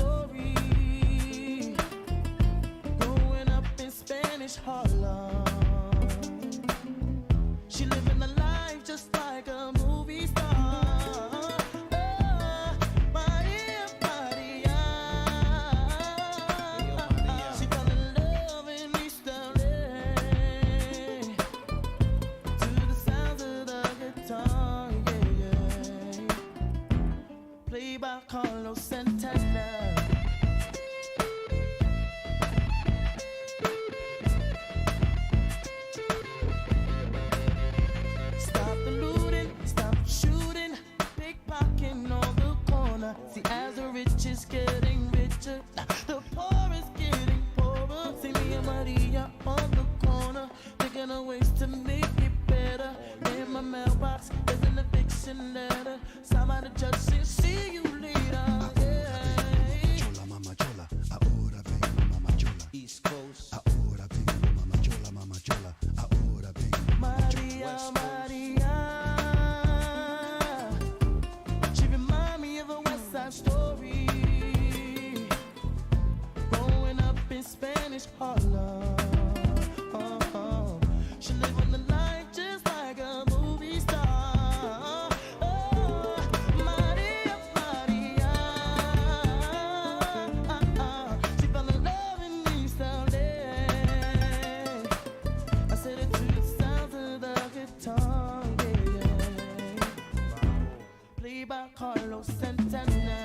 story. Growing up in Spanish Harlem. She living a life just like a movie star. Maria, Maria. She fell in love in East LA to the sounds of the guitar, yeah, yeah. Played by Carlos Santana. Stop the looting, stop shooting, pickpocketing on the corner. See, as the rich is getting richer, the poor is getting poorer. See me and Maria on the corner, thinking of ways to make it better. In my mailbox, there's an eviction letter. Signed by the judge saying, see you later. Yeah. Chola, mama chola, ahora vengo, mama chola. East Coast. Ahora vengo, mama chola, mama chola. Ahora vengo, mama chola. Maria, Maria. She remind me of a West Side Story. Growing up in Spanish Harlem. She living the life just like a movie star. Maria, Maria. She fell in love in East LA. I said it to the sounds of the guitar, yeah, yeah. Played by Carlos Santana.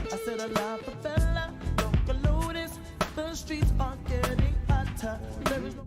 I said a la favela, local notice, the streets are getting hotter. There is no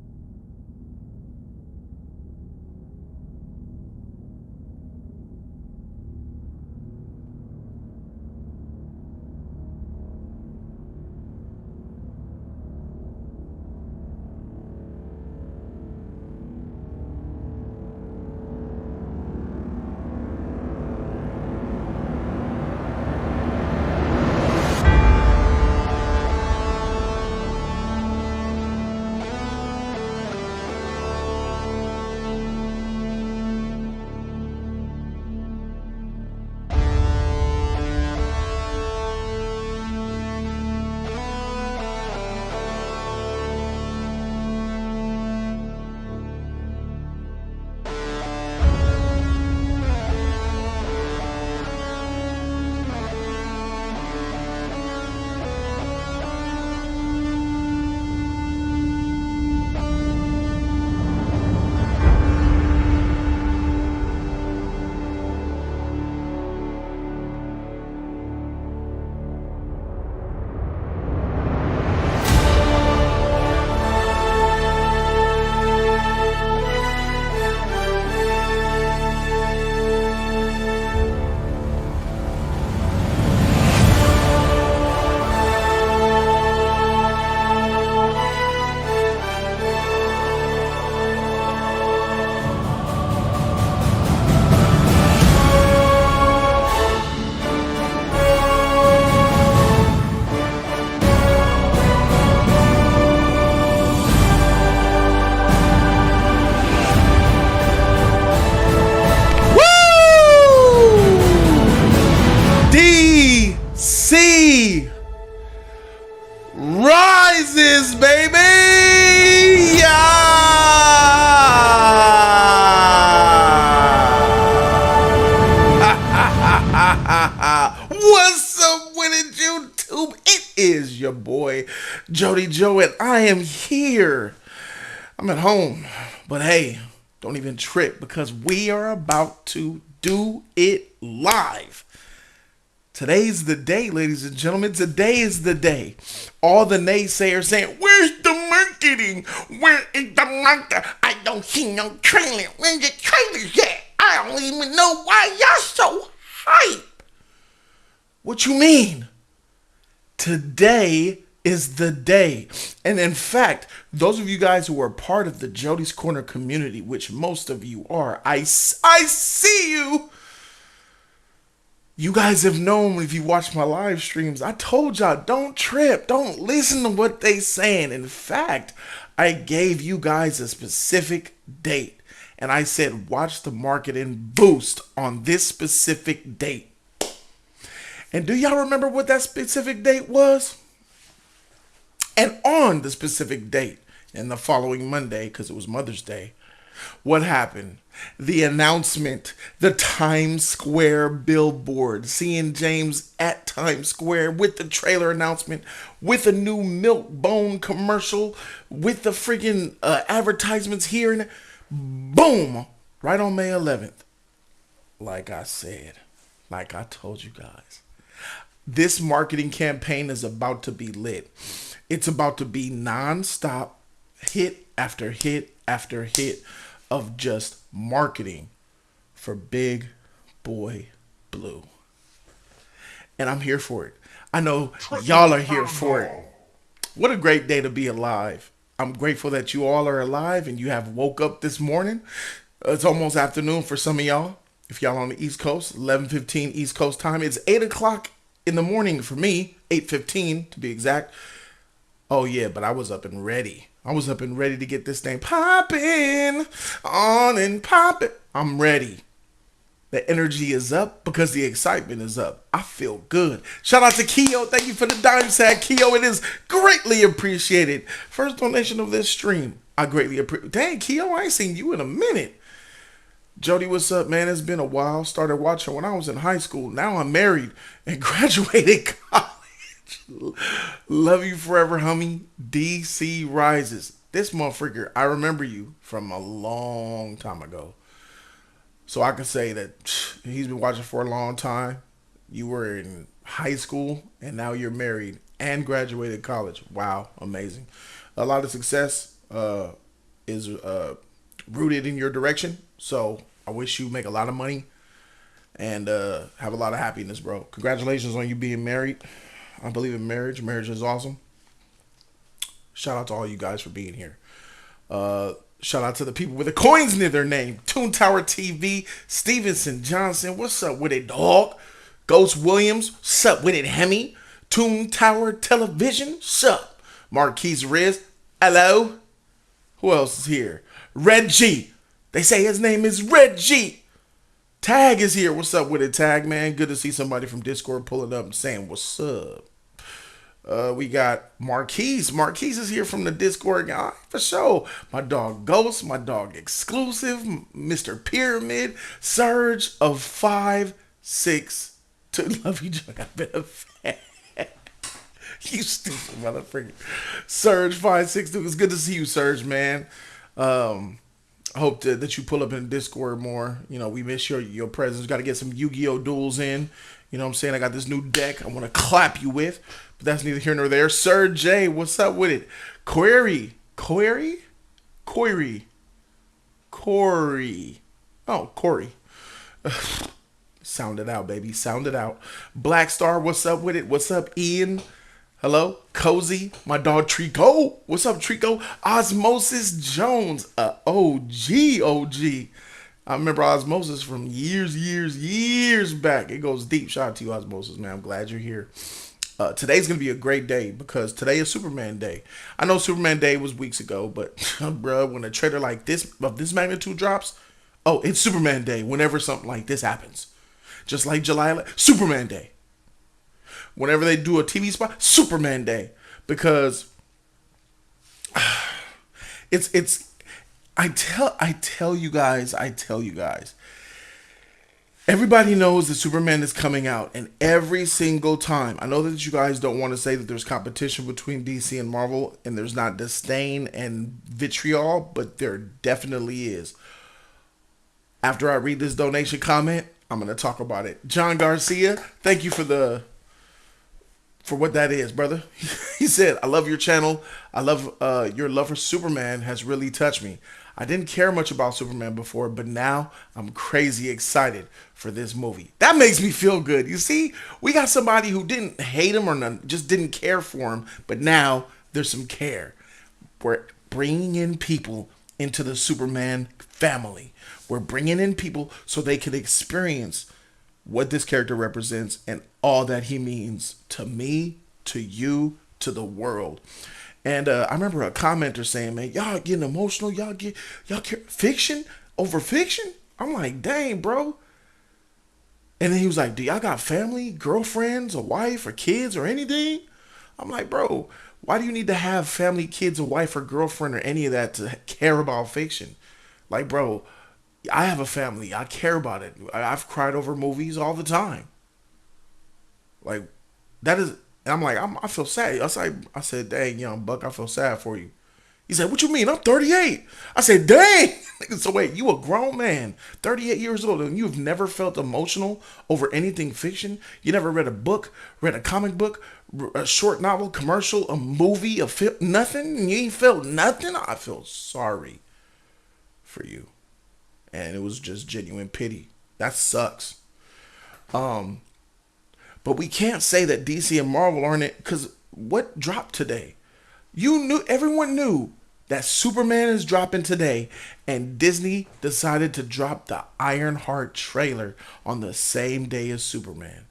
rises, baby! Yeah! What's up with it, YouTube? It is your boy, Jody Joe, and I am here. I'm at home, but hey, don't even trip because we are about to do it live. Today's the day, ladies and gentlemen. Today is the day. All the naysayers saying, where's the marketing? Where is the market? I don't see no trailer. Where's the trailer yet? I don't even know why y'all so hype. What you mean? Today is the day. And in fact, those of you guys who are part of the Jody's Corner community, which most of you are, I see you. You guys have known if you watch my live streams, I told y'all, don't trip. Don't listen to what they saying. In fact, I gave you guys a specific date. And I said, watch the marketing boost on this specific date. And do y'all remember what that specific date was? And on the specific date, and the following Monday, because it was Mother's Day, what happened? The announcement, the Times Square billboard, seeing James at Times Square with the trailer announcement, with a new Milk Bone commercial, with the freaking advertisements here and there. Boom! Right on May 11th. Like I said, like I told you guys, this marketing campaign is about to be lit. It's about to be nonstop, hit after hit after hit of just marketing for Big Boy Blue. And I'm here for it. I know y'all are here for it. What a great day to be alive. I'm grateful that you all are alive and you have woke up this morning. It's almost afternoon for some of y'all. If y'all on the East Coast, 11:15 East Coast time. It's 8 o'clock in the morning for me, 8:15 to be exact. Oh yeah, but I was up and ready. I was up and ready to get this thing popping, on and popping. I'm ready. The energy is up because the excitement is up. I feel good. Shout out to Keo. Thank you for the dime sack, Keo. It is greatly appreciated. First donation of this stream. I greatly appreciate. Dang, Keo, I ain't seen you in a minute. Jody, what's up, man? It's been a while. Started watching when I was in high school. Now I'm married and graduated college. Love you forever, homie. DC Rises. This motherfucker, I remember you from a long time ago. So I can say that he's been watching for a long time. You were in high school and now you're married and graduated college. Wow, amazing. A lot of success is rooted in your direction. So I wish you make a lot of money and have a lot of happiness, bro. Congratulations on you being married. I believe in marriage. Marriage is awesome. Shout out to all you guys for being here. Shout out to the people with the coins near their name. Toon Tower TV, Stevenson Johnson. What's up with it, dog? Ghost Williams. What's up with it, Hemi? Toon Tower Television. Sup? Marquise Riz. Hello? Who else is here? Red G. They say his name is Red G. Tag is here. What's up with it, Tag, man? Good to see somebody from Discord pulling up and saying what's up. We got Marquise. Marquise is here from the Discord guy for sure. My dog Ghost, my dog Exclusive, Mr. Pyramid, Surge of 5, 6, 2. Love you, Joe. I've been a fan. You stupid motherfucker. Surge 562. It's good to see you, Surge, man. I hope that you pull up in Discord more. You know, we miss your presence. Got to get some Yu-Gi-Oh! Duels in. You know what I'm saying? I got this new deck I want to clap you with. But that's neither here nor there. Sir J, what's up with it? Corey. Oh, Corey. Sound it out, baby. Sound it out. Black Star, what's up with it? What's up, Ian? Hello? Cozy, my dog Trico. What's up, Trico? Osmosis Jones, OG. I remember Osmosis from years back. It goes deep. Shout out to you, Osmosis, man. I'm glad you're here. Today's going to be a great day because today is Superman Day. I know Superman Day was weeks ago, but, bro, when a trailer like this, of this magnitude drops, oh, it's Superman Day whenever something like this happens. Just like July, Superman Day. Whenever they do a TV spot, Superman Day. Because I tell you guys, everybody knows that Superman is coming out, and every single time, I know that you guys don't want to say that there's competition between DC and Marvel, and there's not disdain and vitriol, but there definitely is. After I read this donation comment, I'm going to talk about it. John Garcia, thank you for what that is, brother. He said, I love your channel. I love your love for Superman has really touched me. I didn't care much about Superman before, but now I'm crazy excited for this movie. That makes me feel good. You see, we got somebody who didn't hate him or none, just didn't care for him, but now there's some care. We're bringing in people into the Superman family. We're bringing in people so they can experience what this character represents and all that he means to me, to you, to the world. And I remember a commenter saying, man, y'all getting emotional. Y'all care. Fiction? over fiction? I'm like, dang, bro. And then he was like, do y'all got family, girlfriends, a wife, or kids, or anything? I'm like, bro, why do you need to have family, kids, a wife, or girlfriend, or any of that to care about fiction? Like, bro, I have a family. I care about it. I've cried over movies all the time. Like, that is, and I'm like, I feel sad. I said, dang, young buck, I feel sad for you. He said, what you mean? I'm 38. I said, dang. So wait, you a grown man, 38 years old, and you've never felt emotional over anything fiction? You never read a book, read a comic book, a short novel, commercial, a movie, a film, nothing? You ain't felt nothing? I feel sorry for you. And it was just genuine pity. That sucks. But we can't say that DC and Marvel aren't it, because what dropped today? Everyone knew that Superman is dropping today, and Disney decided to drop the Ironheart trailer on the same day as Superman.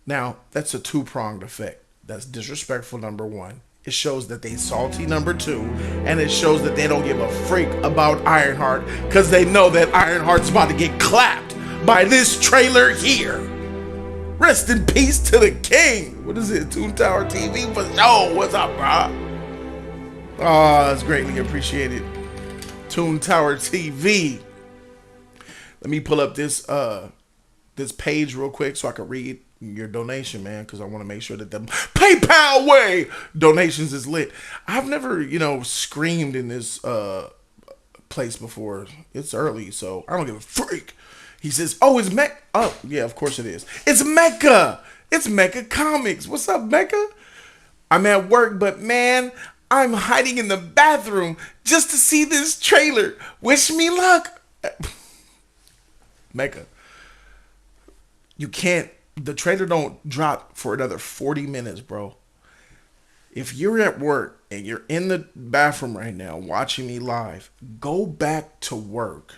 Now, that's a two-pronged effect. That's disrespectful, number one. It shows that they salty, number two, and it shows that they don't give a freak about Ironheart because they know that Ironheart's about to get clapped by this trailer here. Rest in peace to the king. What is it? Toon Tower TV? What's up, bro? Oh, it's greatly appreciated. Toon Tower TV. Let me pull up this page real quick so I can read your donation, man, because I want to make sure that the PayPal way donations is lit. I've never, screamed in this place before. It's early, so I don't give a freak. He says, oh, it's Mecca. Oh, yeah, of course it is. It's Mecca. It's Mecca Comics. What's up, Mecca? I'm at work, but man, I'm hiding in the bathroom just to see this trailer. Wish me luck. Mecca, you can't. The trailer don't drop for another 40 minutes, bro. If you're at work and you're in the bathroom right now watching me live, go back to work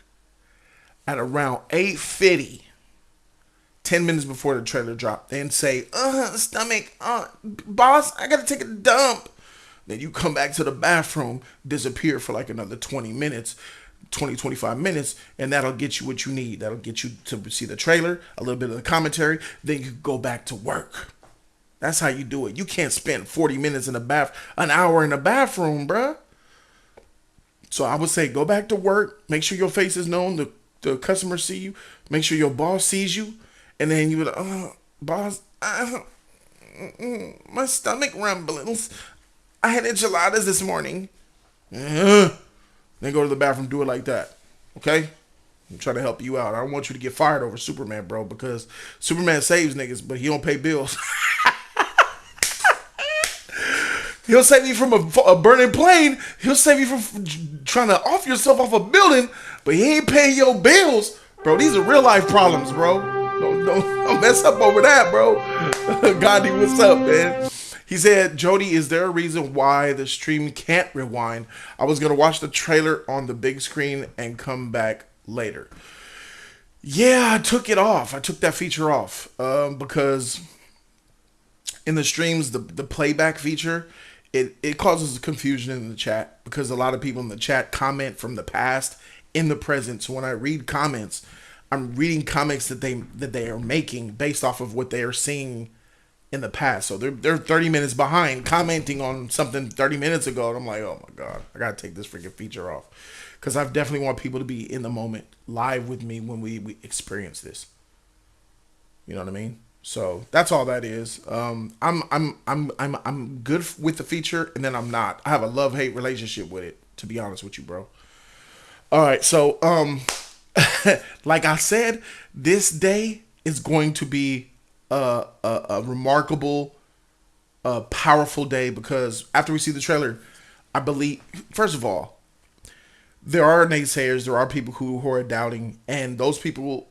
at around 8:50, 10 minutes before the trailer dropped, then say, stomach, boss, I gotta take a dump. Then you come back to the bathroom, disappear for like another 20 minutes, 25 minutes, and that'll get you what you need. That'll get you to see the trailer, a little bit of the commentary, then you go back to work. That's how you do it. You can't spend 40 minutes in an hour in the bathroom, bruh. So I would say go back to work, make sure your face is known, the customers see you, make sure your boss sees you, and then you would, boss, my stomach rumbles. I had enchiladas this morning. Then go to the bathroom, do it like that. Okay? I'm trying to help you out. I don't want you to get fired over Superman, bro, because Superman saves niggas, but he don't pay bills. He'll save you from a burning plane. He'll save you from trying to off yourself off a building, but he ain't paying your bills. Bro, these are real life problems, bro. Don't mess up over that, bro. Gandhi, what's up, man? He said, Jody, is there a reason why the stream can't rewind? I was going to watch the trailer on the big screen and come back later. Yeah, I took it off. I took that feature off because in the streams, the playback feature, it causes confusion in the chat because a lot of people in the chat comment from the past in the present. So when I read comments, I'm reading comics that they are making based off of what they are seeing in the past. So they're 30 minutes behind commenting on something 30 minutes ago. And I'm like, oh my God, I got to take this freaking feature off. Because I definitely want people to be in the moment live with me when we experience this. You know what I mean? So that's all that is. I'm good with the feature, and then I'm not. I have a love-hate relationship with it, to be honest with you, bro. All right, so like I said, this day is going to be a remarkable, powerful day because after we see the trailer, I believe, first of all, there are naysayers, there are people who are doubting, and those people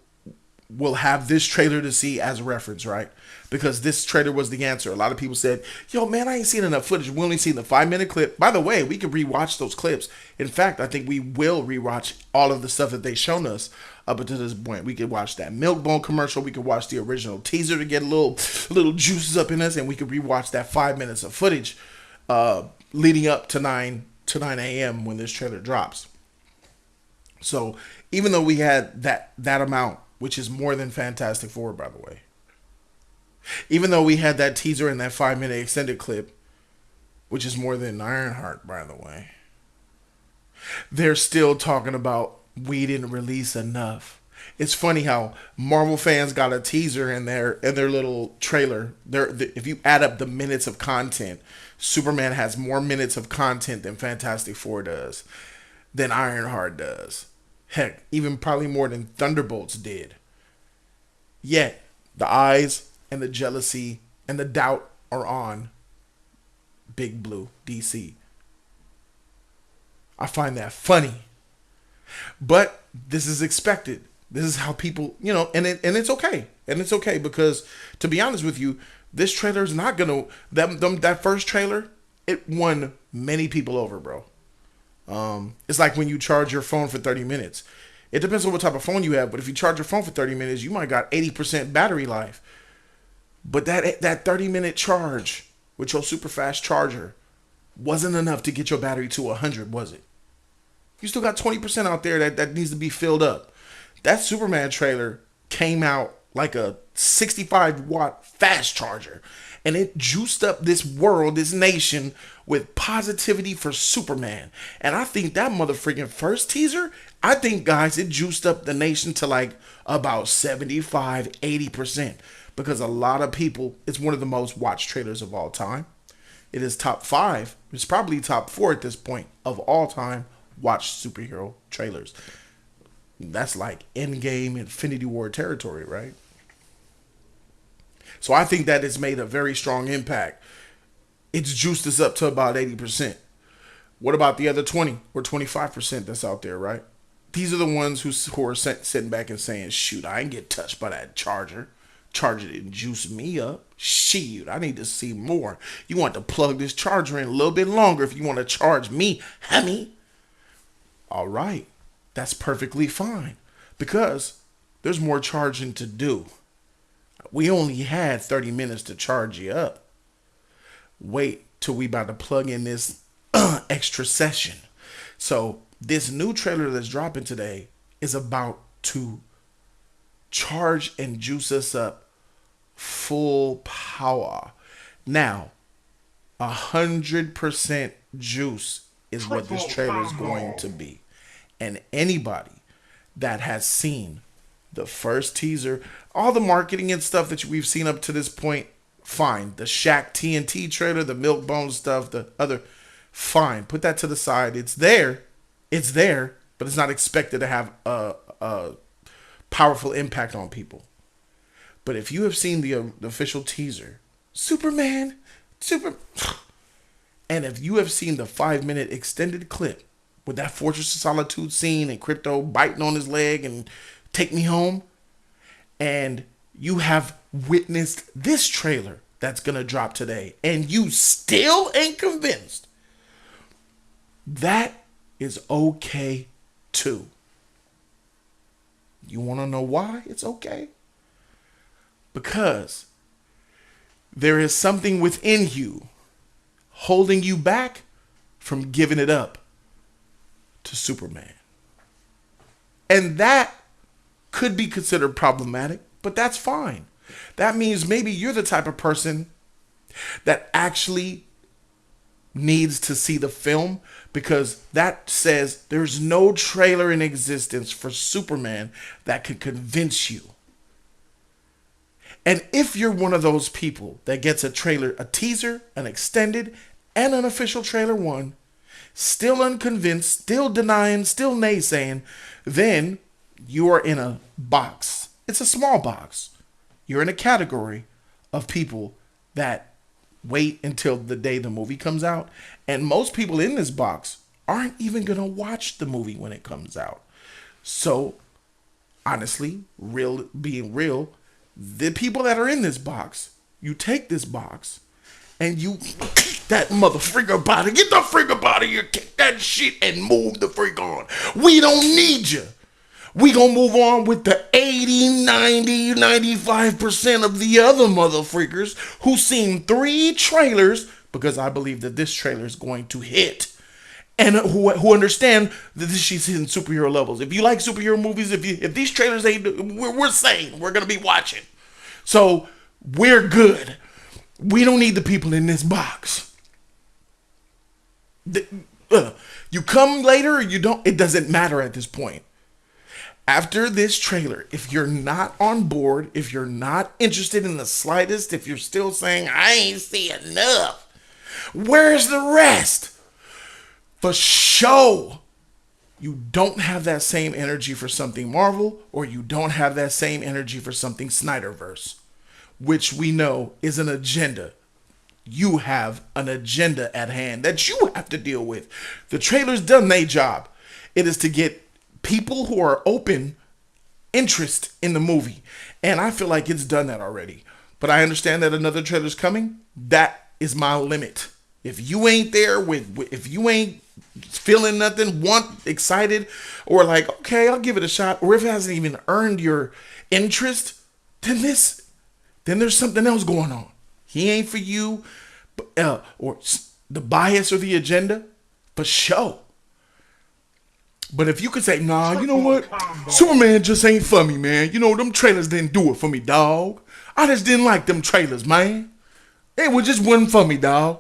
will have this trailer to see as a reference, right? Because this trailer was the answer. A lot of people said, yo, man, I ain't seen enough footage. We only seen the 5-minute clip. By the way, we can rewatch those clips. In fact, I think we will rewatch all of the stuff that they've shown us up until this point. We could watch that Milk Bone commercial. We could watch the original teaser to get a little juices up in us, and we could rewatch that 5 minutes of footage leading up to 9 a.m. when this trailer drops. So Even though we had that amount, which is more than Fantastic Four, by the way. Even though we had that teaser and that 5 minute extended clip, which is more than Ironheart, by the way. They're still talking about we didn't release enough. It's funny how Marvel fans got a teaser in their little trailer. If you add up the minutes of content, Superman has more minutes of content than Fantastic Four does, than Ironheart does. Heck, even probably more than Thunderbolts did. Yet the eyes and the jealousy and the doubt are on Big Blue DC. I find that funny. But this is expected. This is how people, and it's okay. And it's okay because, to be honest with you, this trailer is not going to, that first trailer, it won many people over, bro. It's like when you charge your phone for 30 minutes. It depends on what type of phone you have, but if you charge your phone for 30 minutes, you might got 80% battery life. But that 30-minute charge with your super fast charger wasn't enough to get your battery to 100, was it? You still got 20% out there that needs to be filled up. That Superman trailer came out like a 65-watt fast charger, and it juiced up this world, this nation, with positivity for Superman. And I think that motherfucking first teaser, I think, guys, it juiced up the nation to like about 75, 80%. Because a lot of people, it's one of the most watched trailers of all time. It is top 5. It's probably top 4 at this point of all time watched superhero trailers. That's like Endgame, Infinity War territory, right? So I think that it's made a very strong impact. It's juiced us up to about 80%. What about the other 20 or 25% that's out there, right? These are the ones who are sitting back and saying, shoot, I ain't get touched by that charger. Charger didn't juice me up. Shoot, I need to see more. You want to plug this charger in a little bit longer if you want to charge me, honey. All right, that's perfectly fine because there's more charging to do. We only had 30 minutes to charge you up. Wait till we about to plug in this extra session. So this new trailer that's dropping today is about to charge and juice us up full power. Now, 100% juice is what this trailer is going to be. And anybody that has seen the first teaser, all the marketing and stuff that we've seen up to this point, fine. The Shaq TNT trailer, the Milk Bone stuff, the other, fine. Put that to the side. It's there. It's there, but it's not expected to have a powerful impact on people. But if you have seen the official teaser, Superman, and if you have seen the 5-minute extended clip with that Fortress of Solitude scene and Crypto biting on his leg and take me home, and you have witnessed this trailer that's going to drop today, and you still ain't convinced, that is okay too. You want to know why it's okay? Because there is something within you holding you back from giving it up to Superman. And that could be considered problematic, but that's fine. That means maybe you're the type of person that actually needs to see the film, because that says there's no trailer in existence for Superman that could convince you. And if you're one of those people that gets a trailer, a teaser, an extended, and an official trailer one, still unconvinced, still denying, still naysaying, then you are in a box. It's a small box. You're in a category of people that wait until the day the movie comes out. And most people in this box aren't even going to watch the movie when it comes out. So, honestly, being real, the people that are in this box, you take this box and you kick that motherfreaker body. Get the freaker body here, kick that shit and move the freak on. We don't need you. We gonna move on with the 80, 90, 95% of the other motherfreakers who seen 3 trailers, because I believe that this trailer is going to hit. and who understand that this she's hitting superhero levels. If you like superhero movies, if these trailers ain't, we're saying we're gonna be watching. So we're good. We don't need the people in this box. You come later or you don't. It doesn't matter at this point. After this trailer, if you're not on board, if you're not interested in the slightest, if you're still saying I ain't see enough, where's the rest? For show, you don't have that same energy for something Marvel, or you don't have that same energy for something Snyderverse, which we know is an agenda. You have an agenda at hand that you have to deal with. The trailer's done their job. It is to get people who are open interest in the movie. And I feel like it's done that already. But I understand that another trailer's coming. That is my limit. If you ain't there if you ain't feeling nothing, excited, or like, okay, I'll give it a shot, or if it hasn't even earned your interest, then there's something else going on. He ain't for you, or the bias or the agenda, for sure. But if you could say, nah, you know what? Superman just ain't for me, man. You know, them trailers didn't do it for me, dog. I just didn't like them trailers, man. It was just wasn't for me, dog.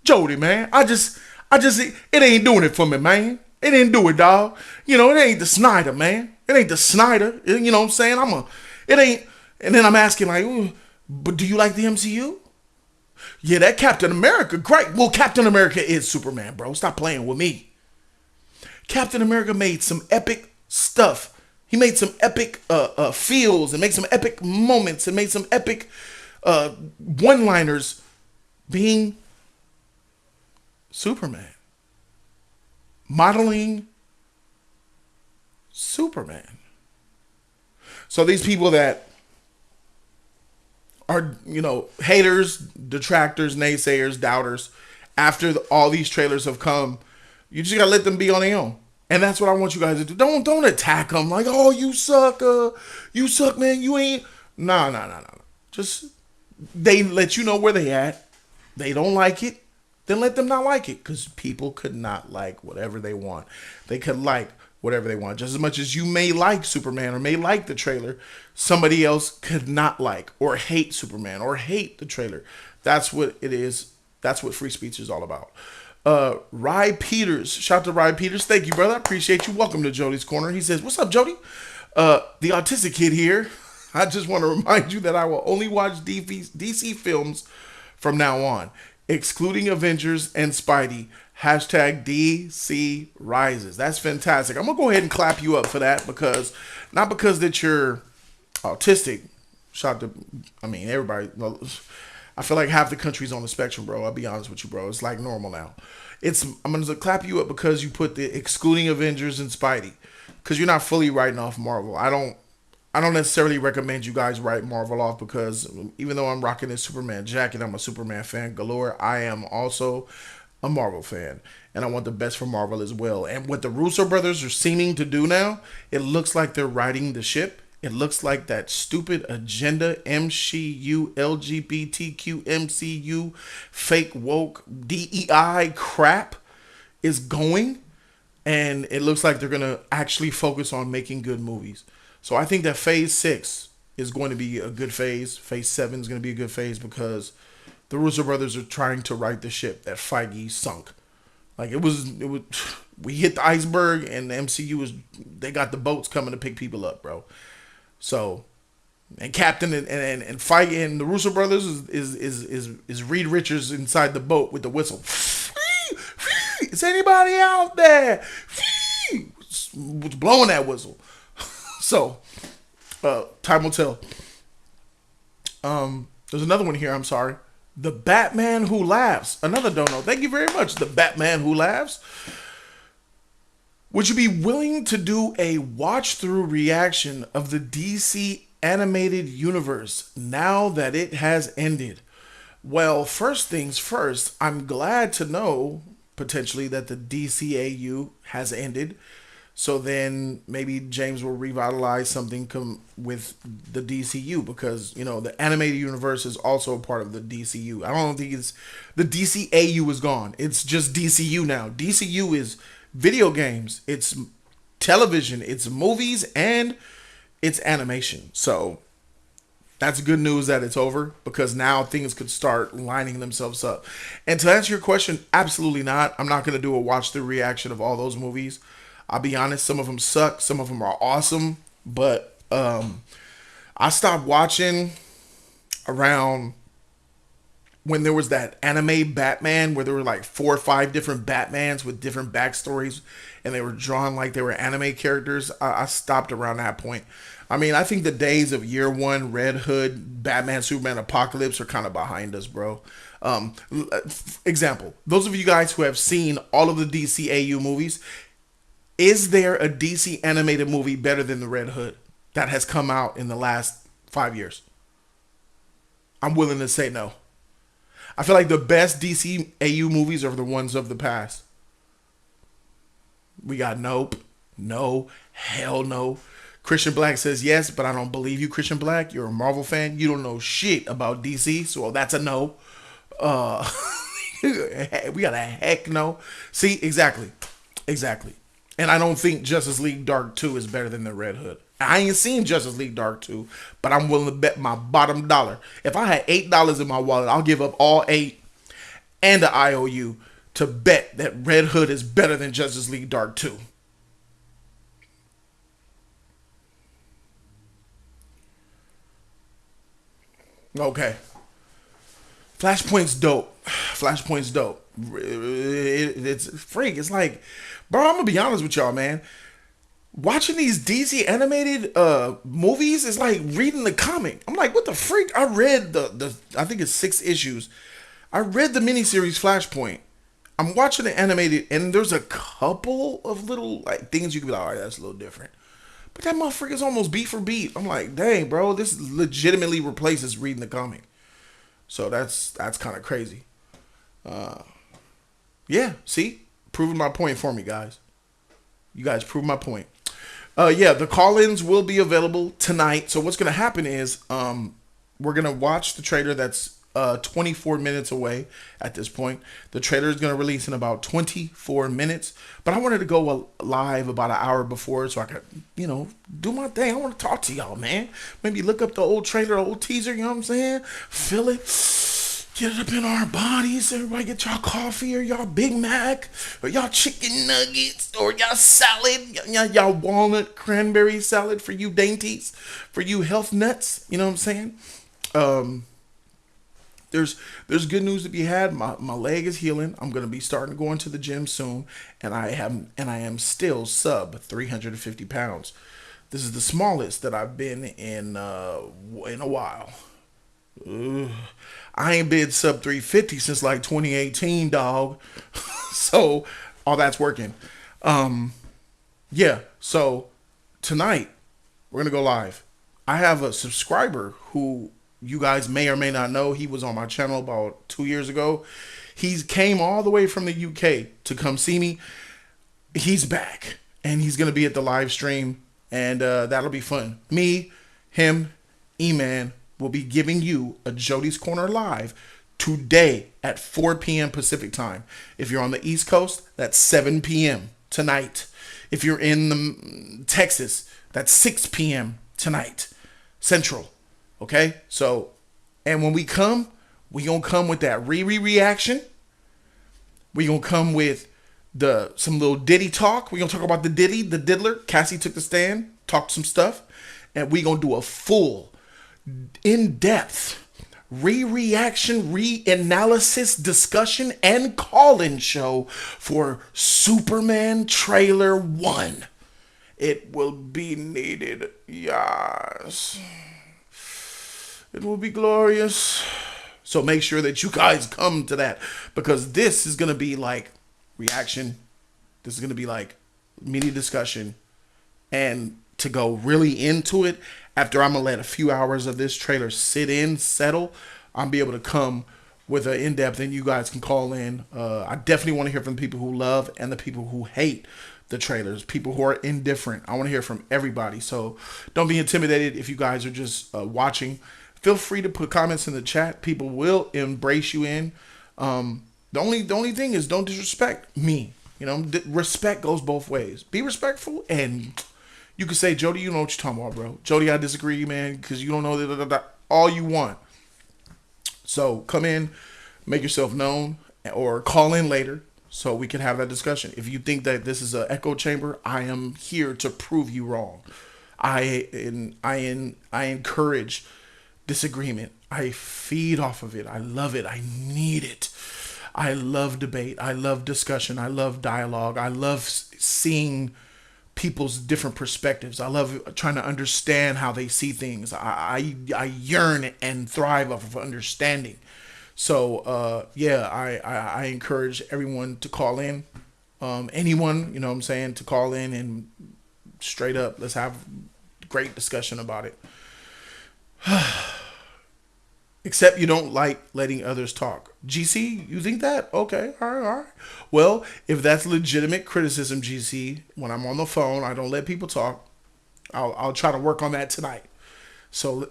Jody, man. It ain't doing it for me, man. It didn't do it, dog. You know, it ain't the Snyder, man. It ain't the Snyder. You know what I'm saying? It ain't. And then I'm asking, like, ooh, but do you like the MCU? Yeah, that Captain America, great. Well, Captain America is Superman, bro. Stop playing with me. Captain America made some epic stuff. He made some epic feels and made some epic moments and made some epic one-liners being Superman. Modeling Superman. So these people that are, haters, detractors, naysayers, doubters, after all these trailers have come, you just gotta let them be on their own. And that's what I want you guys to do. Don't attack them like, oh, you suck, man, you ain't. No. Just, they let you know where they at. They don't like it, then let them not like it. Because people could not like whatever they want. They could like whatever they want. Just as much as you may like Superman or may like the trailer, somebody else could not like or hate Superman or hate the trailer. That's what it is. That's what free speech is all about. Rye Peters, shout out to Rye Peters. Thank you, brother. I appreciate you. Welcome to Jody's Corner. He says, what's up, Jody? The autistic kid here. I just want to remind you that I will only watch DC films from now on, excluding Avengers and Spidey. Hashtag DC Rises. That's fantastic. I'm going to go ahead and clap you up for that, because not because that you're autistic. Shout out to, everybody. I feel like half the country's on the spectrum, bro. I'll be honest with you, bro. It's like normal now. I'm going to clap you up because you put the excluding Avengers and Spidey, because you're not fully writing off Marvel. I don't necessarily recommend you guys write Marvel off, because even though I'm rocking this Superman jacket, I'm a Superman fan galore. I am also a Marvel fan, and I want the best for Marvel as well. And what the Russo brothers are seeming to do now, it looks like they're riding the ship. It looks like that stupid agenda, MCU, LGBTQ, MCU, fake woke, DEI crap is going. And it looks like they're going to actually focus on making good movies. So I think that phase 6 is going to be a good phase. Phase 7 is going to be a good phase, because the Russo brothers are trying to right the ship that Feige sunk. Like it was, we hit the iceberg, and the MCU they got the boats coming to pick people up, bro. So, and Captain and Feige and the Russo brothers is Reed Richards inside the boat with the whistle. Is anybody out there? Was blowing that whistle. So, time will tell. There's another one here. I'm sorry. The Batman Who Laughs. Another dono. Thank you very much. The Batman Who Laughs. Would you be willing to do a watch-through reaction of the DC animated universe now that it has ended? Well, first things first, I'm glad to know, potentially, that the DCAU has ended. So then maybe James will revitalize something with the DCU, because the animated universe is also a part of the DCU. I don't think it's the DCAU is gone. It's just DCU now. DCU is video games, it's television, it's movies, and it's animation. So that's good news that it's over, because now things could start lining themselves up. And to answer your question, absolutely not. I'm not going to do a watch through reaction of all those movies. I'll be honest, some of them suck, some of them are awesome, but I stopped watching around when there was that anime Batman where there were like 4 or 5 different Batmans with different backstories, and they were drawn like they were anime characters. I stopped around that point. I mean, I think the days of year one, Red Hood, Batman, Superman, Apocalypse are kind of behind us, bro. Example, those of you guys who have seen all of the DCAU movies, is there a DC animated movie better than the Red Hood that has come out in the last 5 years? I'm willing to say no. I feel like the best DCAU movies are the ones of the past. We got Nope, no, hell no. Christian Black says yes, but I don't believe you, Christian Black. You're a Marvel fan. You don't know shit about DC, so that's a no. We got a heck no. See, exactly. And I don't think Justice League Dark 2 is better than the Red Hood. I ain't seen Justice League Dark 2, but I'm willing to bet my bottom dollar. If I had $8 in my wallet, I'll give up all 8 and the IOU to bet that Red Hood is better than Justice League Dark 2. Okay. Flashpoint's dope. Flashpoint's dope. It's freak. It's like, bro, I'm gonna be honest with y'all, man. Watching these DC animated movies is like reading the comic. I'm like, what the freak? I read the I think it's 6 issues. I read the miniseries Flashpoint. I'm watching the animated, and there's a couple of little like things you can be like, all right, that's a little different. But that motherfucker is almost beat for beat. I'm like, dang, bro, this legitimately replaces reading the comic. So that's kind of crazy. Yeah, see, proving my point for me, guys. You guys proved my point. Yeah, the call-ins will be available tonight. So what's gonna happen is, we're gonna watch the trailer that's 24 minutes away at this point. The trailer is going to release in about 24 minutes, but I wanted to go live about an hour before so I could, do my thing. I want to talk to y'all, man. Maybe look up the old trailer, old teaser, you know what I'm saying? Feel it. Get it up in our bodies. Everybody get y'all coffee or y'all Big Mac or y'all chicken nuggets or y'all salad, y'all walnut cranberry salad for you dainties, for you health nuts. You know what I'm saying? There's good news to be had. My leg is healing. I'm gonna be starting to go into the gym soon, and I am still sub 350 pounds. This is the smallest that I've been in a while. I ain't been sub 350 since like 2018, dog. So all that's working. Yeah. So tonight we're gonna go live. I have a subscriber who you guys may or may not know. He was on my channel about 2 years ago. He came all the way from the UK to come see me. He's back, and he's going to be at the live stream, and that'll be fun. Me, him, E-Man will be giving you a Jody's Corner live today at 4 p.m. Pacific time. If you're on the East Coast, that's 7 p.m. tonight. If you're in Texas, that's 6 p.m. tonight, Central. Okay, so, and when we come, we gonna come with that reaction. We gonna come with some little Diddy talk. We gonna talk about the diddler. Cassie took the stand, talked some stuff, and we gonna do a full, in-depth reaction, analysis, discussion, and call-in show for Superman Trailer 1. It will be needed, yes. It will be glorious. So make sure that you guys come to that, because this is going to be like reaction. This is going to be like media discussion. And to go really into it, after I'm going to let a few hours of this trailer settle, I'll be able to come with an in-depth, and you guys can call in. I definitely want to hear from the people who love and the people who hate the trailers, people who are indifferent. I want to hear from everybody. So don't be intimidated if you guys are just watching. Feel free to put comments in the chat. People will embrace you in. The only thing is don't disrespect me. You know, respect goes both ways. Be respectful, and you can say, Jody, you know what you're talking about, bro. Jody, I disagree, man, because you don't know all you want. So come in, make yourself known, or call in later so we can have that discussion. If you think that this is an echo chamber, I am here to prove you wrong. I encourage disagreement. I feed off of it. I love it. I need it. I love debate. I love discussion. I love dialogue. I love seeing people's different perspectives. I love trying to understand how they see things. I yearn and thrive off of understanding. So yeah, I encourage everyone to call in. Anyone, you know what I'm saying, to call in and straight up, let's have great discussion about it. Except you don't like letting others talk. GC, you think that? Okay, all right, all right. Well, if that's legitimate criticism, GC, when I'm on the phone, I don't let people talk. I'll try to work on that tonight. So,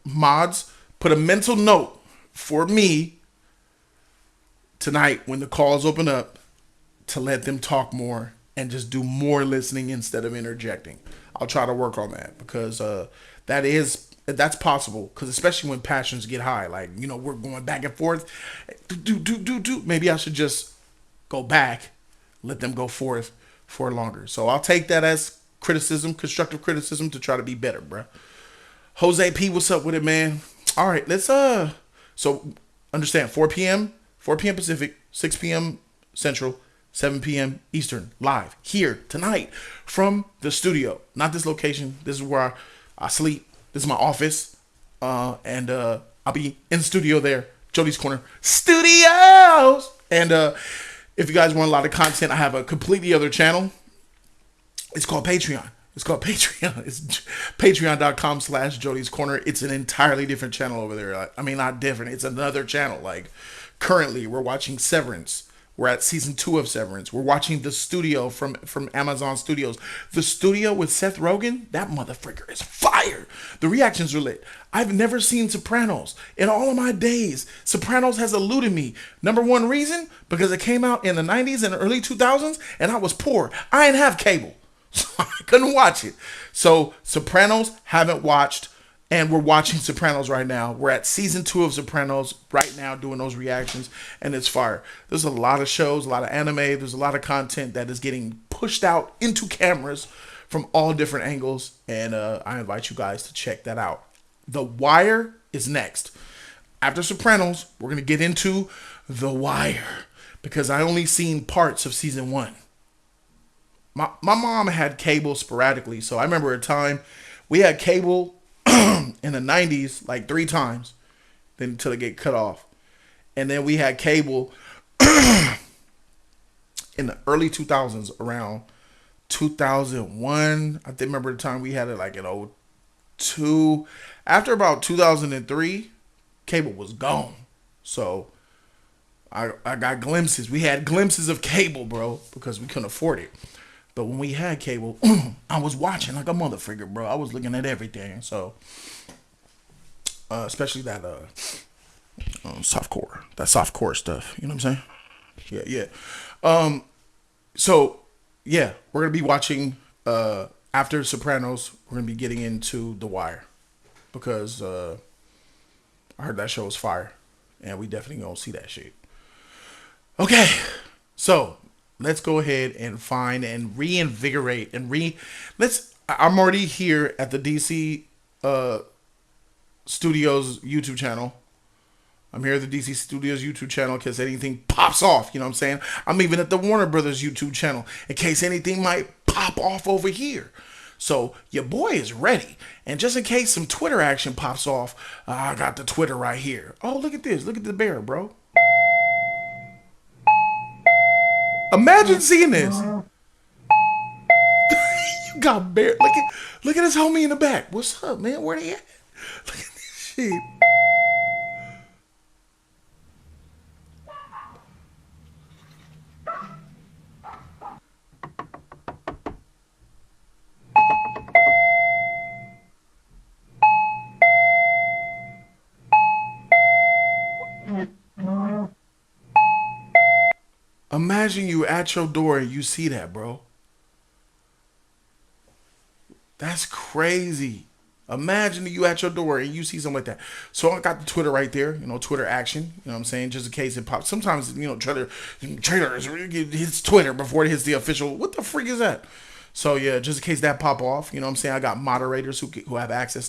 mods, put a mental note for me tonight when the calls open up to let them talk more and just do more listening instead of interjecting. I'll try to work on that because that's possible, because especially when passions get high, like, you know, we're going back and forth. Maybe I should just go back, let them go forth for longer. So I'll take that as criticism, constructive criticism, to try to be better, bro. Jose P, what's up with it, man? All right, let's so understand 4 p.m. Pacific, 6 p.m. Central, 7 p.m. Eastern, live here tonight from the studio. Not this location. This is where I sleep. This is my office, and I'll be in the studio there, Jody's Corner Studios. And if you guys want a lot of content, I have a completely other channel. It's called Patreon. It's patreon.com/Jody's Corner. It's an entirely different channel over there. I mean, not different. It's another channel. Like, currently, we're watching Severance. We're at season 2 of Severance. We're watching The Studio from Amazon Studios. The Studio with Seth Rogen, that motherfucker is fire. The reactions are lit. I've never seen Sopranos. In all of my days, Sopranos has eluded me. Number one reason, because it came out in the 90s and early 2000s, and I was poor. I didn't have cable, so I couldn't watch it. So Sopranos, haven't watched. And we're watching Sopranos right now. We're at season 2 of Sopranos right now, doing those reactions, and it's fire. There's a lot of shows, a lot of anime. There's a lot of content that is getting pushed out into cameras from all different angles, and I invite you guys to check that out. The Wire is next. After Sopranos, we're going to get into The Wire, because I only seen parts of season 1. My mom had cable sporadically, so I remember a time we had cable in the 90s like 3 times, then until it get cut off. And then we had cable in the early 2000s, around 2001. I remember the time we had it like in 2002. After about 2003, cable was gone. So I got glimpses. We had glimpses of cable, bro, because we couldn't afford it. But when we had cable, I was watching like a motherfucker, bro. I was looking at everything. So, especially that softcore stuff. You know what I'm saying? Yeah. So, yeah, we're gonna be watching after Sopranos. We're gonna be getting into The Wire, because I heard that show was fire, and we definitely gonna see that shit. Okay, so let's go ahead and find and reinvigorate and I'm already here at the DC Studios YouTube channel. I'm here at the DC Studios YouTube channel in case anything pops off. You know what I'm saying? I'm even at the Warner Brothers YouTube channel in case anything might pop off over here. So your boy is ready. And just in case some Twitter action pops off, I got the Twitter right here. Oh, look at this. Look at the bear, bro. Imagine seeing this. You got bear. Look at his homie in the back. What's up, man? Where they at? Look at this shit. Imagine you at your door and you see that, bro. That's crazy. Imagine you at your door and you see something like that. So I got the Twitter right there, Twitter action. You know what I'm saying? Just in case it pops. Sometimes, trailer hits Twitter before it hits the official. What the freak is that? So yeah, just in case that pop off, you know what I'm saying? I got moderators who have access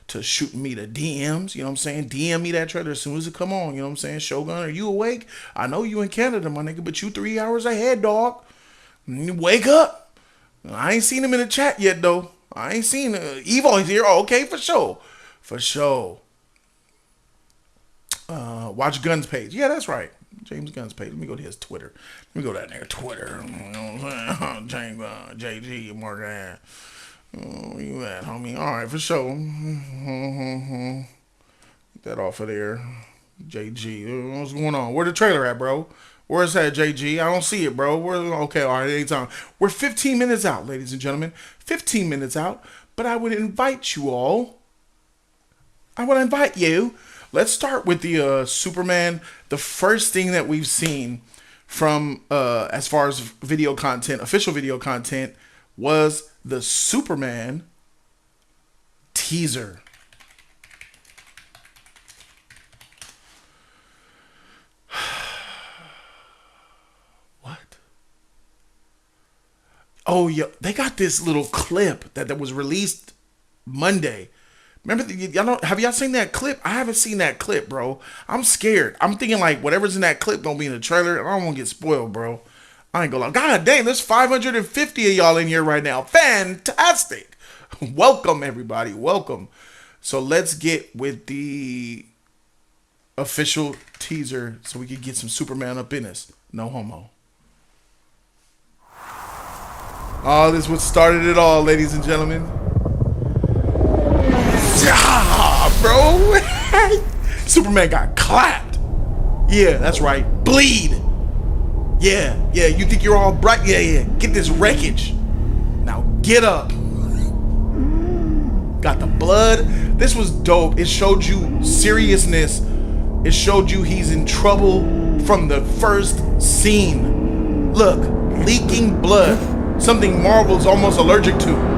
to shooting me the DMs, you know what I'm saying? DM me that trailer as soon as it come on, you know what I'm saying? Shogun, are you awake? I know you in Canada, my nigga, but you 3 hours ahead, dog. Wake up. I ain't seen him in the chat yet, though. I ain't seen Evo is here. Oh, okay, for sure. For sure. Watch Guns page. Yeah, that's right. James Guns page. Let me go to his Twitter. Let me go down there. Twitter. You know what I'm saying? James JG Morgan. Where you at, homie? All right, for sure. Get that off of there. JG. What's going on? Where the trailer at, bro? Where's that, JG? I don't see it, bro. Okay, all right, anytime. We're 15 minutes out, ladies and gentlemen. 15 minutes out. But I would invite you all. Let's start with the Superman. The first thing that we've seen from, as far as video content, official video content, was the Superman teaser. What? Oh, yeah. They got this little clip that was released Monday. Remember, have y'all seen that clip? I haven't seen that clip, bro. I'm scared. I'm thinking like whatever's in that clip don't be in the trailer. And I don't want to get spoiled, bro. I ain't gonna lie. God dang, there's 550 of y'all in here right now. Fantastic. Welcome, everybody. Welcome. So let's get with the official teaser so we can get some Superman up in us. No homo. Oh, this is what started it all, ladies and gentlemen. Bro. Superman got clapped. Yeah, that's right. Bleed. Yeah, you think you're all bright? Yeah. Get this wreckage. Now get up. Got the blood. This was dope. It showed you seriousness. It showed you he's in trouble from the first scene. Look, leaking blood. Something Marvel's almost allergic to.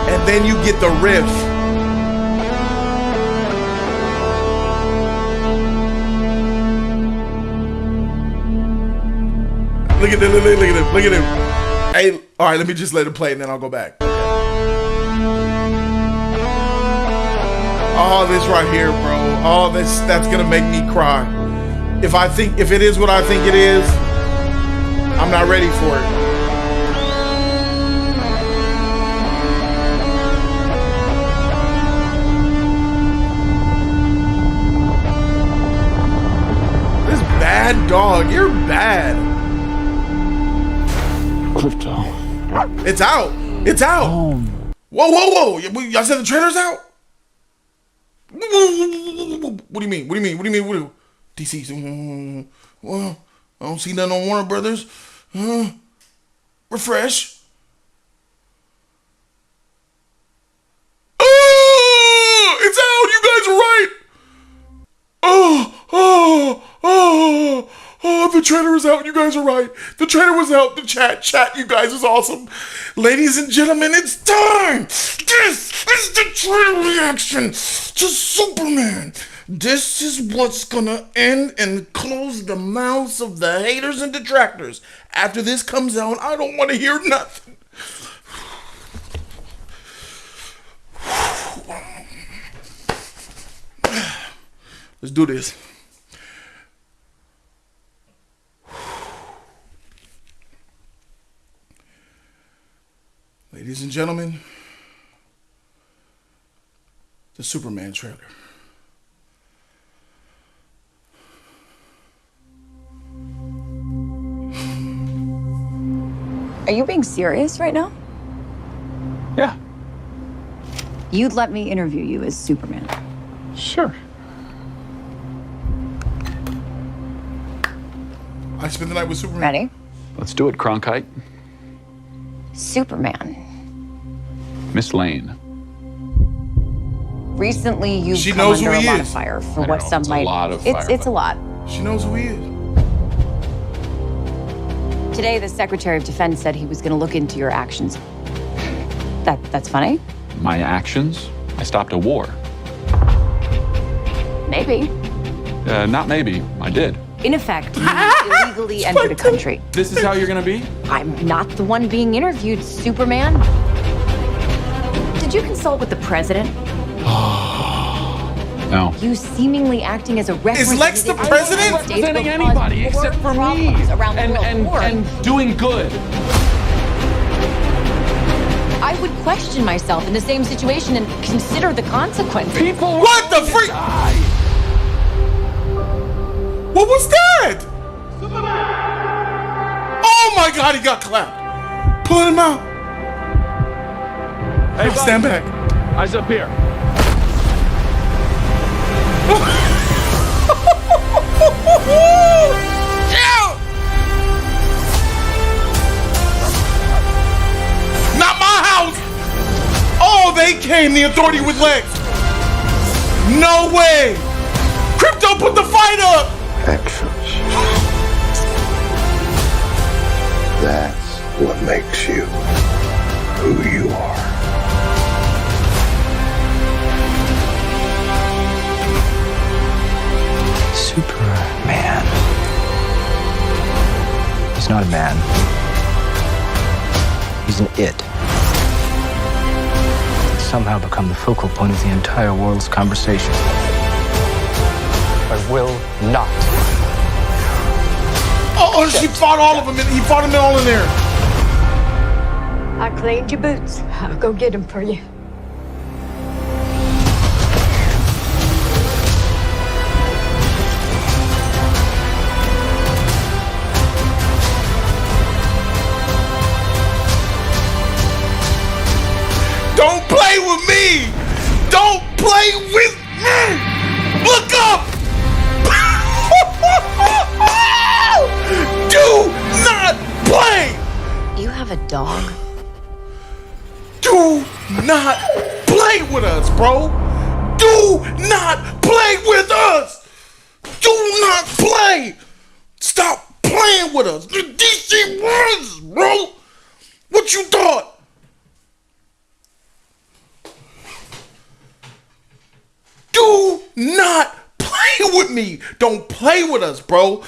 And then you get the riff. Look at him. Hey, all right, let me just let it play and then I'll go back. Oh, this right here, bro. Oh, that's gonna make me cry. If it is what I think it is, I'm not ready for it. This bad dog, you're bad. Crypto. It's out. Whoa. Y'all said the trailer's out? What do you mean? DC, well, I don't see nothing on Warner Brothers. Refresh. Oh, it's out. You guys are right. The trailer is out. You guys are right. The trailer was out. The chat, you guys is awesome. Ladies and gentlemen, it's time. This is the trailer reaction to Superman. This is what's gonna end and close the mouths of the haters and detractors. After this comes out, I don't want to hear nothing. Let's do this. Ladies and gentlemen, the Superman trailer. Are you being serious right now? Yeah, You'd let me interview you as Superman. sure. I spent the night with Superman. Ready? Let's do it, Cronkite. Superman. Miss Lane. Recently, you've She come knows under who a he lot is. of fire for I what know, some it's a might. lot of it's fire, a but- lot. She knows who he is. Today, the Secretary of Defense said he was going to look into your actions. That's funny? My actions? I stopped a war. Maybe. Not maybe. I did. In effect, you illegally entered a country. This is how you're gonna be? I'm not the one being interviewed, Superman. Did you consult with the president? No. You seemingly acting as a reference. Is Lex the president? Representing anybody except for me. Around the world. And doing good. I would question myself in the same situation and consider the consequences. People. What the freak? What was that? Oh my God, he got clapped. Pulling him out. Hey, buddy. Stand back. Eyes up here. Yeah. Not my house. Oh, they came, the authority with legs. No way. Crypto put the fight up. Actions. That's what makes you who you are. Superman. He's not a man. He's an it. It's somehow become the focal point of the entire world's conversation. I will not. Oh, she fought all of them, and he fought them all in there. I cleaned your boots. I'll go get them for you. Don't play with me! Don't play with me! Look up! Do not play! You have a dog? Do not play with us, bro! Do not play with us! Do not play! Stop playing with us! The DC runs, bro! What you thought? Do not play with me. Don't play with us, bro.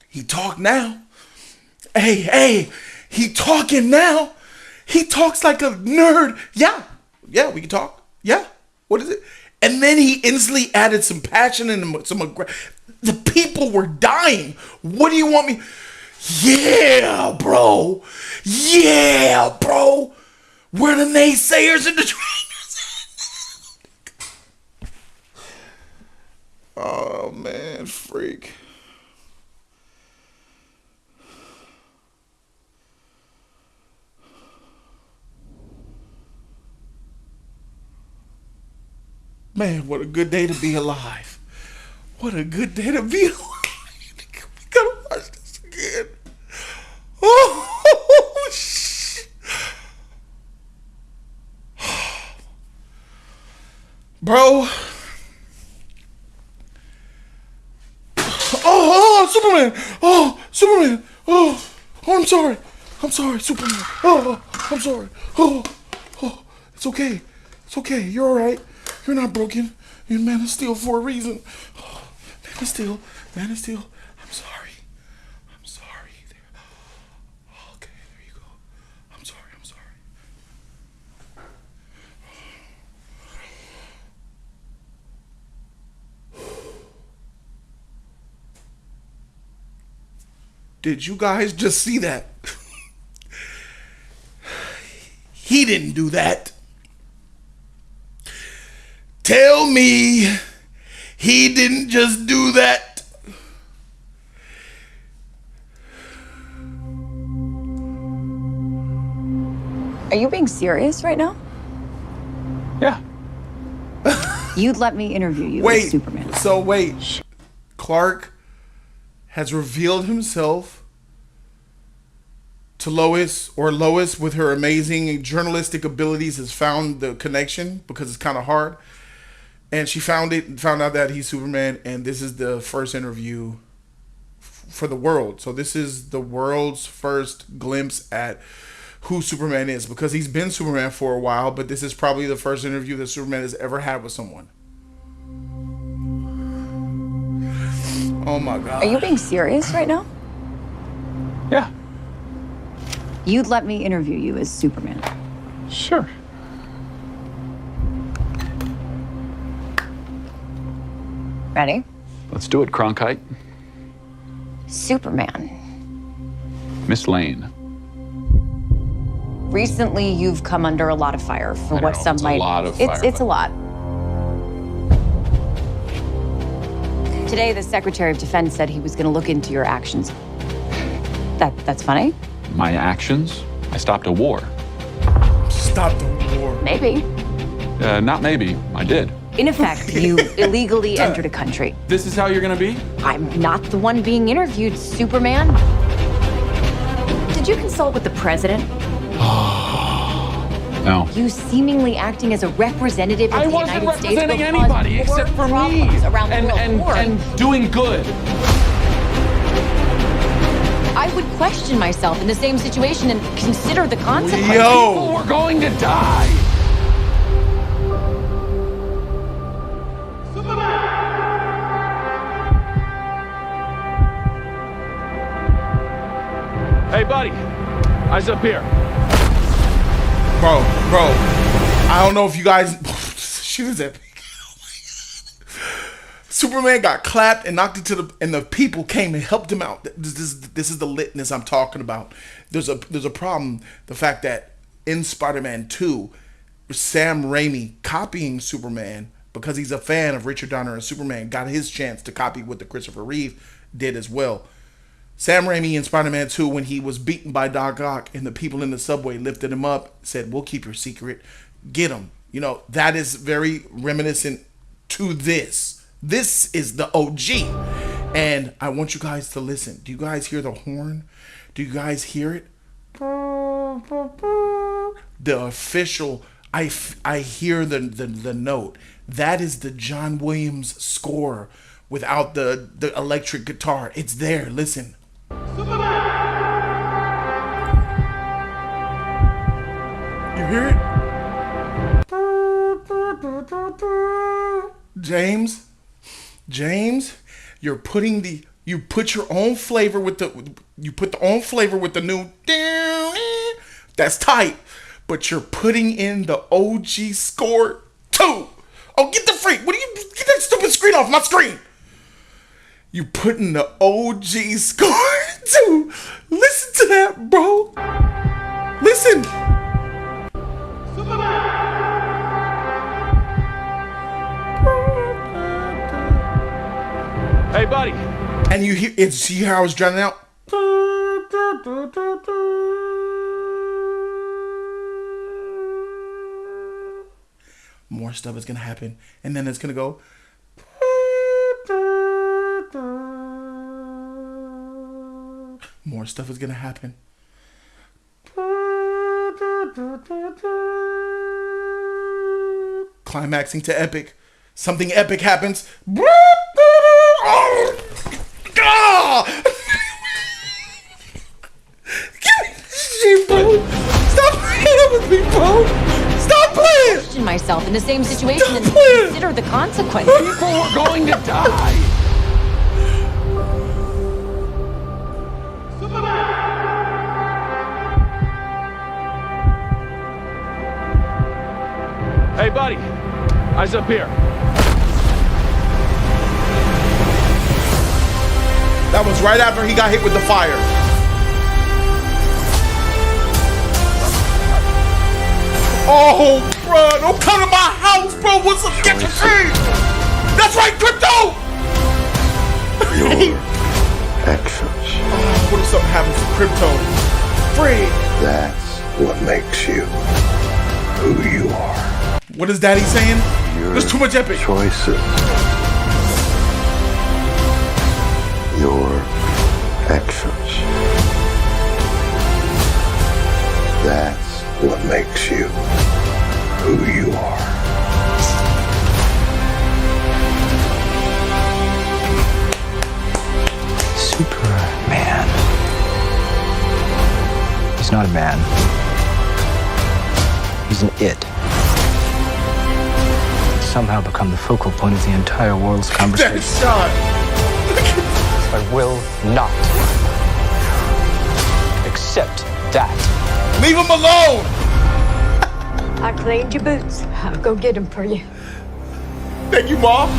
He talk now. Hey, he talking now. He talks like a nerd. Yeah, we can talk. Yeah, what is it? And then he instantly added some passion and some the people were dying. What do you want me? Yeah, bro. Yeah, bro. We're the naysayers and the trainers. Oh, man, freak. Man, what a good day to be alive. What a good day to be alive. We gotta watch this again. Oh, shit. Bro. Oh, Superman. Oh, Superman. Oh, I'm sorry. I'm sorry, Superman. Oh, I'm sorry. Oh, it's okay. It's okay. You're all right. You're not broken. You're Man of Steel for a reason. Oh, Man of Steel. Man of Steel. I'm sorry. I'm sorry. Okay, there you go. I'm sorry. I'm sorry. Did you guys just see that? He didn't do that. Tell me he didn't just do that. Are you being serious right now? Yeah. You'd let me interview you as Wait, Superman. so wait. Clark has revealed himself to Lois, or Lois with her amazing journalistic abilities has found the connection because it's kind of hard. And she found it and found out that he's Superman. And this is the first interview for the world. So this is the world's first glimpse at who Superman is, because he's been Superman for a while, but this is probably the first interview that Superman has ever had with someone. Oh my God. Are you being serious right now? Yeah, You'd let me interview you as Superman. sure. Ready? Let's do it, Cronkite. Superman. Miss Lane. Recently, you've come under a lot of fire for I what know, some it's a might. lot of it's fire, it's a but- lot. Today, the Secretary of Defense said he was going to look into your actions. That's funny. My actions? I stopped a war. Stop the war. Maybe. Not maybe. I did. In effect, you illegally entered a country. This is how you're gonna be? I'm not the one being interviewed, Superman. Did you consult with the president? No. You seemingly acting as a representative of I the wasn't United States will representing cause anybody more except for me. problems around the And, world. and, More. and doing good. I would question myself in the same situation and consider the consequences. People Yo. were going to die. Hey, buddy. Eyes up here. Bro, I don't know if you guys. She was epic. Superman got clapped and knocked into the, and the people came and helped him out. This is the litness I'm talking about. There's a problem. The fact that in Spider-Man 2, Sam Raimi copying Superman because he's a fan of Richard Donner and Superman got his chance to copy what the Christopher Reeve did as well. Sam Raimi in Spider-Man 2, when he was beaten by Doc Ock and the people in the subway lifted him up, said, "We'll keep your secret. Get him." You know, that is very reminiscent to this. This is the OG. And I want you guys to listen. Do you guys hear the horn? Do you guys hear it? The official, I hear the note. That is the John Williams score without the electric guitar. It's there. Listen. You hear it? James, you put your own flavor with the new that's tight, but you're putting in the OG score too. Oh, get the freak! What do you get that stupid screen off my screen? You putting the OG score too. Listen to that, bro. Listen. Hey, buddy. And you hear it. See how I was drowning out? More stuff is gonna happen, and then it's gonna go. More stuff is gonna happen. Climaxing to epic. Something epic happens. Oh, God! Give me this shit, bro. Stop playing with me, bro. Stop playing. Question myself in the same situation and Stop. consider the consequences. People were going to die. Hey, buddy. Eyes up here. That was right after he got hit with the fire. Oh, bro, don't come to my house, bro. What's up? Get your thing. That's right, Crypto. Your actions. What if something happens to Crypto? Free. That's what makes you who you are. What is Daddy saying? Your There's too much epic. choices. Your actions. That's what makes you who you are. Superman. He's not a man. He's an it. He's somehow become the focal point of the entire world's conversation. That shot. I will not accept that. Leave him alone. I cleaned your boots. I'll go get them for you. Thank you, Mom.